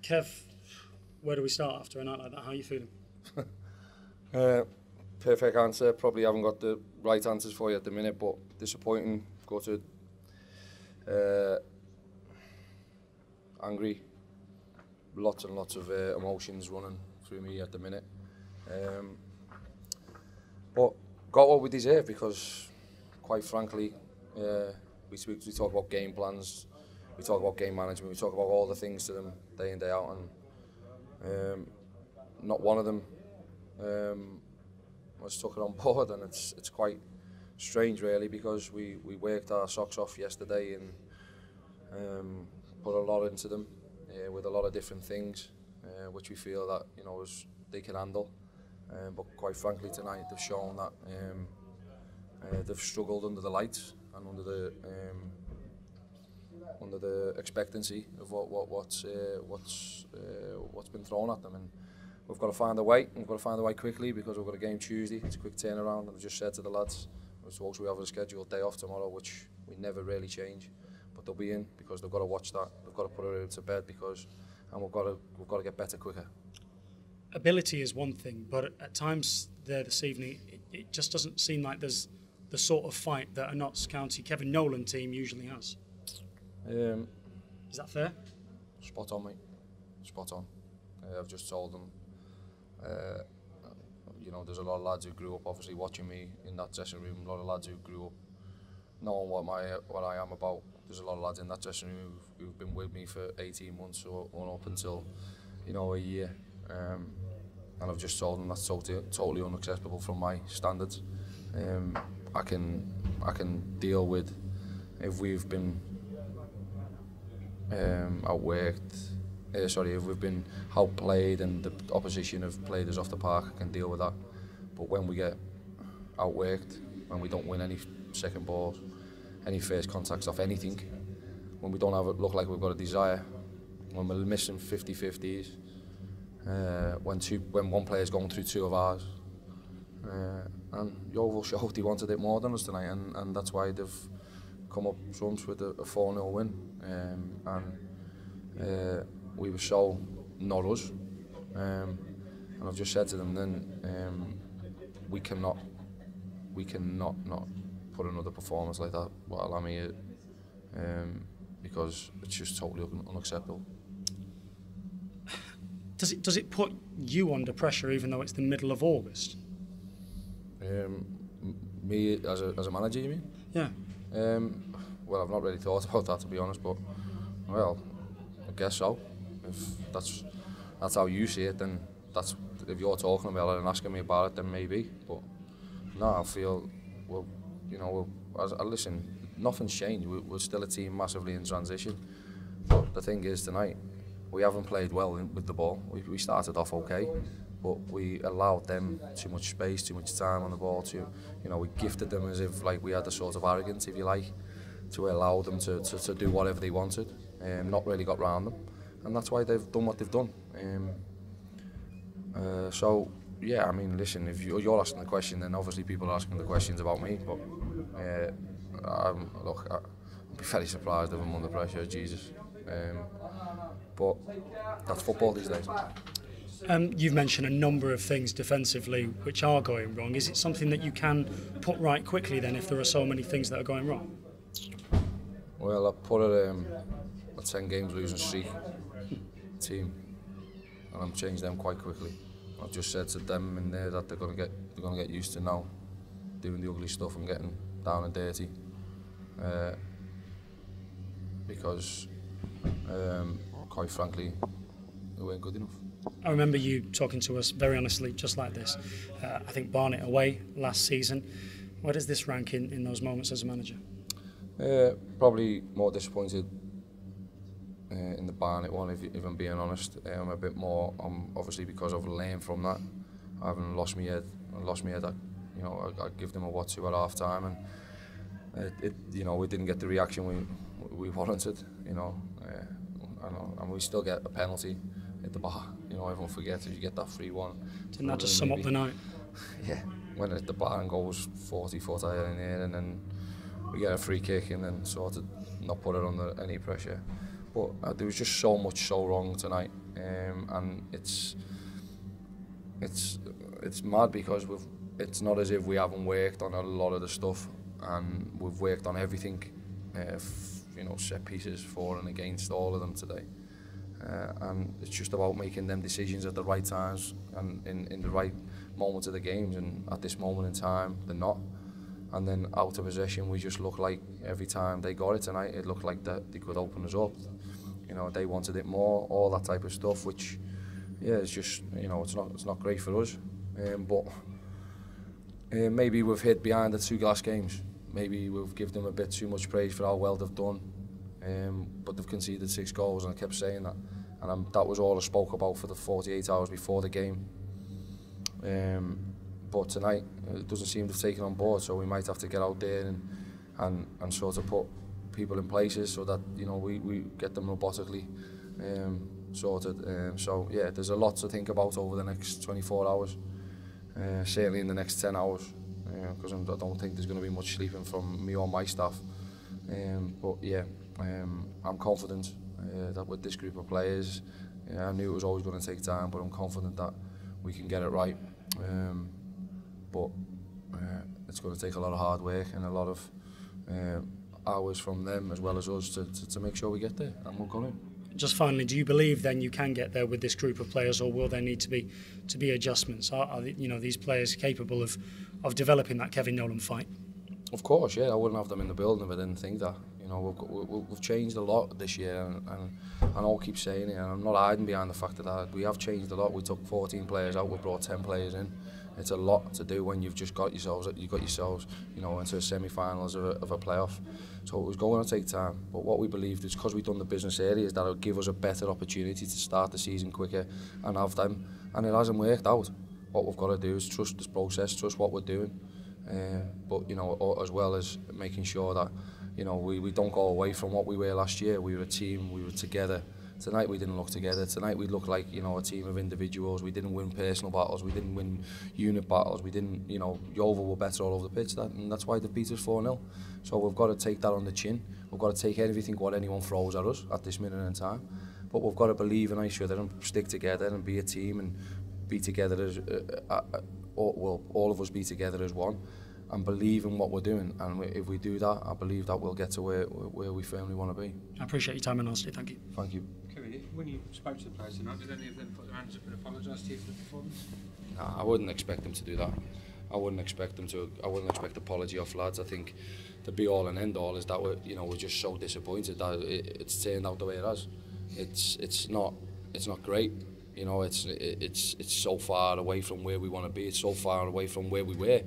Kev, where do we start after a night like that? How are you feeling? Perfect answer. Probably haven't got the right answers for you at the minute, but disappointing, gutted, angry, lots and lots of emotions running through me at the minute. But got what we deserve because, quite frankly, we talk about game plans, we talk about game management, we talk about all the things to them day in, day out, and not one of them was took it on board, and it's quite strange really, because we worked our socks off yesterday and put a lot into them with a lot of different things, which we feel that they can handle. But quite frankly tonight they've shown that they've struggled under the lights and under the expectancy of what's been thrown at them, and we've got to find a way. We've got to find a way quickly because we've got a game Tuesday. It's a quick turnaround, and I just said to the lads, we have a scheduled day off tomorrow, which we never really change, but they'll be in because they've got to watch that. They've got to put her to bed and we've got to get better quicker. Ability is one thing, but at times there this evening, it just doesn't seem like there's the sort of fight that a Notts County Kevin Nolan team usually has. Is that fair? Spot on, mate. Spot on. I've just told them, there's a lot of lads who grew up obviously watching me in that dressing room. A lot of lads who grew up knowing what I am about. There's a lot of lads in that dressing room who've been with me for 18 months or up until a year. And I've just told them that's totally unacceptable from my standards. I can deal with if we've been outworked. If we've been outplayed and the opposition have played us off the park, I can deal with that. But when we get outworked, when we don't win any second balls, any first contacts off anything, when we don't look like we've got a desire, when we're missing 50-50s, when one player's going through two of ours, and Yeovil showed they wanted it more than us tonight, and that's why they've come up trumps with a 4-0 win, and we were so not us, and I've just said to them then, we cannot not put another performance like that while I'm here, because it's just totally unacceptable. Does it put you under pressure even though it's the middle of August? Me as a manager, you mean? Yeah. Well, I've not really thought about that, to be honest, but well, I guess so. If that's how you see it, then that's, if you're talking about it and asking me about it, then maybe. But no, I feel listen, nothing's changed. We're still a team massively in transition. But the thing is, tonight we haven't played well with the ball. We started off okay, but we allowed them too much space, too much time on the ball. We gifted them as if like we had the sort of arrogance, if you like, to allow them to do whatever they wanted, not really got round them, and that's why they've done what they've done. So yeah, I mean, listen, if you're asking the question, then obviously people are asking the questions about me. But look, I'd be very surprised if I'm under pressure, Jesus. But that's football these days. You've mentioned a number of things defensively which are going wrong. Is it something that you can put right quickly then if there are so many things that are going wrong? Well, I put a 10 games losing streak team, and I'm changing them quite quickly. I've just said to them in there that they're gonna get used to now doing the ugly stuff and getting down and dirty, because quite frankly, they weren't good enough. I remember you talking to us very honestly, just like this. I think Barnet away last season. Where does this rank in those moments as a manager? Probably more disappointed in the Barnet one, if I'm being honest. I'm a bit more, obviously because I've learned from that. I haven't lost my head. I give them a what to at half time, and we didn't get the reaction we warranted. And we still get a penalty at the bar. Everyone forgets if you get that 3-1. Didn't that just sum up the night? Yeah, when at the bar and goes 40 foot higher in here, and then we get a free kick and then sort of not put it under any pressure. But there was just so much so wrong tonight, and it's mad because it's not as if we haven't worked on a lot of the stuff, and we've worked on everything, you know, set pieces for and against, all of them today. And it's just about making them decisions at the right times and in the right moments of the games, and at this moment in time they're not. And then out of possession, we just look like every time they got it tonight, it looked like that they could open us up. You know, they wanted it more, all that type of stuff, which, yeah, it's just, you know, it's not great for us. But maybe we've hid behind the 2 glass games. Maybe we've given them a bit too much praise for how well they've done. But they've conceded 6 goals, and I kept saying that. And that was all I spoke about for the 48 hours before the game. But tonight, it doesn't seem to have taken on board, so we might have to get out there and sort of put people in places so that, you know, we get them robotically sorted. So yeah, there's a lot to think about over the next 24 hours, certainly in the next 10 hours, because I don't think there's going to be much sleeping from me or my staff. But yeah, I'm confident that with this group of players, I knew it was always going to take time, but I'm confident that we can get it right. But it's going to take a lot of hard work and a lot of hours from them as well as us to make sure we get there, and we're going. Just finally, do you believe then you can get there with this group of players, or will there need to be adjustments? Are you know, these players capable of developing that Kevin Nolan fight? Of course, yeah. I wouldn't have them in the building if I didn't think that. You know, we've changed a lot this year, and I'll keep saying it, and I'm not hiding behind the fact that we have changed a lot. We took 14 players out, we brought 10 players in. It's a lot to do when you've just got yourselves, you know, into a semi-finals of a playoff. So it was going to take time. But what we believed is, because we've done the business areas, that it would give us a better opportunity to start the season quicker and have them. And it hasn't worked out. What we've got to do is trust this process, trust what we're doing. But, you know, as well as making sure that, you know, we don't go away from what we were last year. We were a team, we were together. Tonight we didn't look together. Tonight we looked like, you know, a team of individuals. We didn't win personal battles. We didn't win unit battles. We didn't, you know, Yeovil were better all over the pitch, and that's why they beat us 4-0. So we've got to take that on the chin. We've got to take everything what anyone throws at us at this minute in time. But we've got to believe in each other and stick together and be a team and be together as, well, all of us be together as one and believe in what we're doing. And if we do that, I believe that we'll get to where we firmly want to be. I appreciate your time and honesty. Thank you. Thank you. Kevin, when you spoke to the players tonight, did any of them put their hands up and apologise to you for the performance? No, I wouldn't expect them to do that. I wouldn't expect apology off lads. I think the be all and end all is that we're just so disappointed that it's turned out the way it has. It's not great. You know, it's so far away from where we want to be. It's so far away from where we were.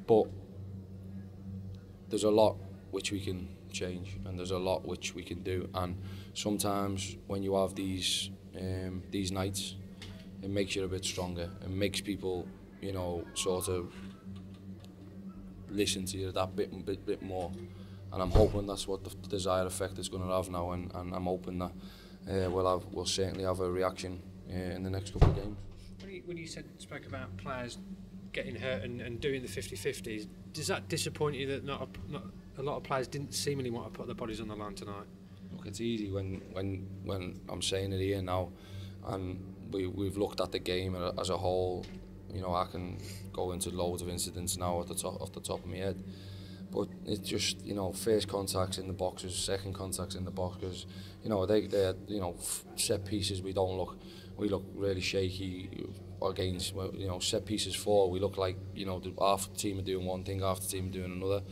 But there's a lot which we can change, and there's a lot which we can do. And sometimes when you have these nights, it makes you a bit stronger. It makes people, you know, sort of listen to you that bit more. And I'm hoping that's what the desired effect is going to have now. And I'm hoping that we'll certainly have a reaction in the next couple of games. When you spoke about players getting hurt and doing the 50-50s, does that disappoint you that not a lot of players didn't seemingly want to put their bodies on the line tonight? Look, it's easy when I'm saying it here now, and we've looked at the game as a whole. You know, I can go into loads of incidents now off the top of my head, but it's just, you know, first contacts in the boxes, second contacts in the boxes. You know, they're you know, set pieces. We look really shaky against, you know, set pieces for. We look like, you know, half the team are doing one thing, half the team are doing another.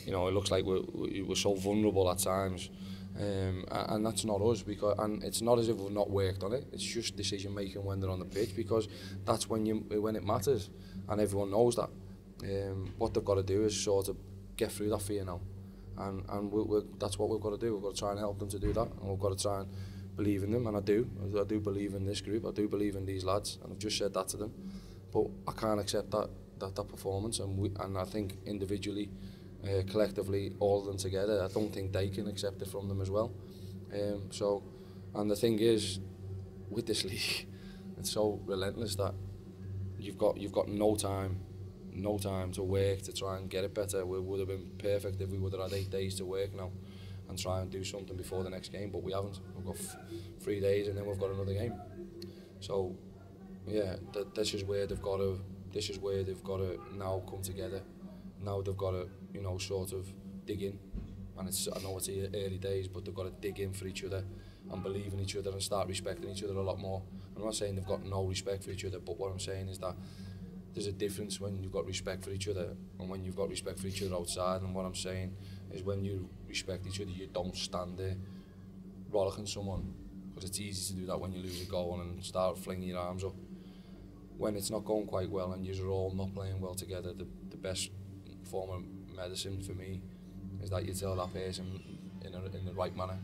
You know, it looks like we're so vulnerable at times, and that's not us. And it's not as if we've not worked on it. It's just decision making when they're on the pitch, because that's when it matters, and everyone knows that. What they've got to do is sort of get through that fear now, and that's what we've got to do. We've got to try and help them to do that, and we've got to try and believe in them, and I do believe in this group. I do believe in these lads, and I've just said that to them. But I can't accept that performance, and I think individually, collectively, all of them together, I don't think they can accept it from them as well. And the thing is, with this league, it's so relentless that you've got no time to work to try and get it better. We would have been perfect if we would have had 8 days to work now, and try and do something before the next game, but we haven't. We've got 3 days and then we've got another game. So yeah, this is where they've got to now come together. Now they've got to, you know, sort of dig in, and I know it's early days, but they've got to dig in for each other and believe in each other and start respecting each other a lot more. I'm not saying they've got no respect for each other, but what I'm saying is that there's a difference when you've got respect for each other and when you've got respect for each other outside. And what I'm saying is when you respect each other, you don't stand there rollicking someone, because it's easy to do that when you lose a goal and start flinging your arms up. When it's not going quite well and you're all not playing well together, the best form of medicine for me is that you tell that person in the right manner.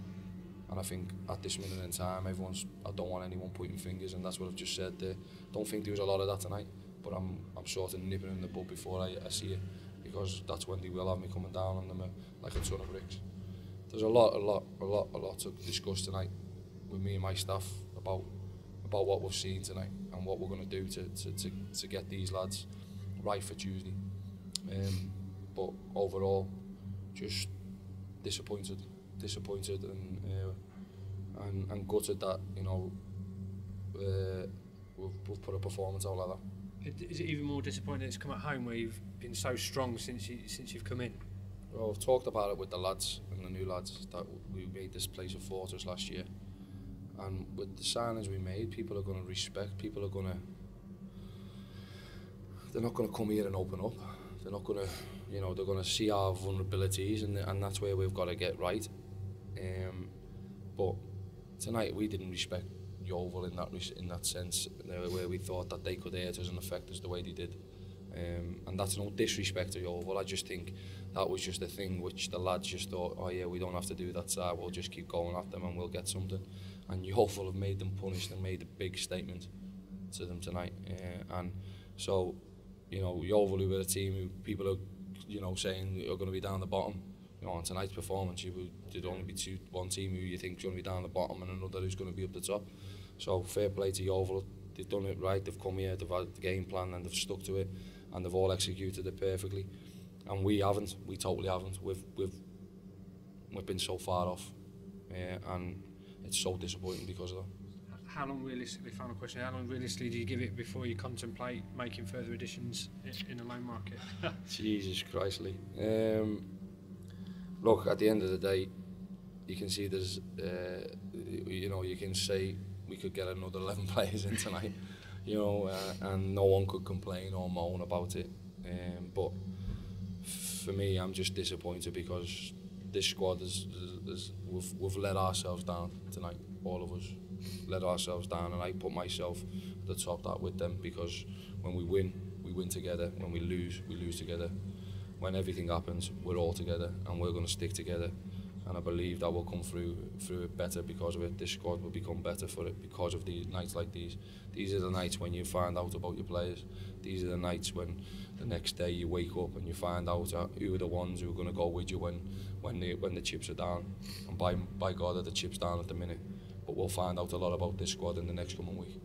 And I think at this minute in time, I don't want anyone pointing fingers, and that's what I've just said there. Don't think there was a lot of that tonight, but I'm sort of nipping in the bud before I see it, because that's when they will have me coming down on them like a ton of bricks. There's a lot to discuss tonight with me and my staff about what we've seen tonight and what we're going to do to get these lads right for Tuesday. But overall, just disappointed and gutted that, you know, we've put a performance out like that. Is it even more disappointing it's come at home, where you've been so strong since you've come in? Well, I've talked about it with the lads and the new lads, that we made this place a fortress last year, and with the signings we made, people are going to respect. People are going to. They're not going to come here and open up. They're not going to, you know, they're going to see our vulnerabilities, and that's where we've got to get right. But tonight we didn't respect Yeovil in that sense, where we thought that they could hurt us and affect us the way they did. And that's no disrespect to Yeovil. I just think that was just a thing which the lads just thought, oh yeah, we don't have to do that side, we'll just keep going at them and we'll get something. And Yeovil have made them punished and made a big statement to them tonight. And so, you know, Yeovil, who were a team who people are, you know, saying are going to be down the bottom. You know, on tonight's performance, there'd only be one team who you think is going to be down the bottom and another who's going to be up the top. So fair play to Yeovil. They've done it right. They've come here. They've had the game plan and they've stuck to it, and they've all executed it perfectly. And we haven't. We totally haven't. We've been so far off, and it's so disappointing because of that. How long realistically, final question, how long realistically do you give it before you contemplate making further additions in the loan market? Jesus Christ, Lee. Look, at the end of the day, you can see there's, you know, you can say we could get another 11 players in tonight, you know, and no one could complain or moan about it. But for me, I'm just disappointed because this squad we've let ourselves down tonight, all of us. Let ourselves down, and I put myself at the top that with them, because when we win together. When we lose together. When everything happens, we're all together and we're going to stick together, and I believe that we'll come through it better because of it. This squad will become better for it because of these nights like these. These are the nights when you find out about your players. These are the nights when the next day you wake up and you find out who are the ones who are going to go with you when the chips are down. And by God, are the chips down at the minute. But we'll find out a lot about this squad in the next coming week.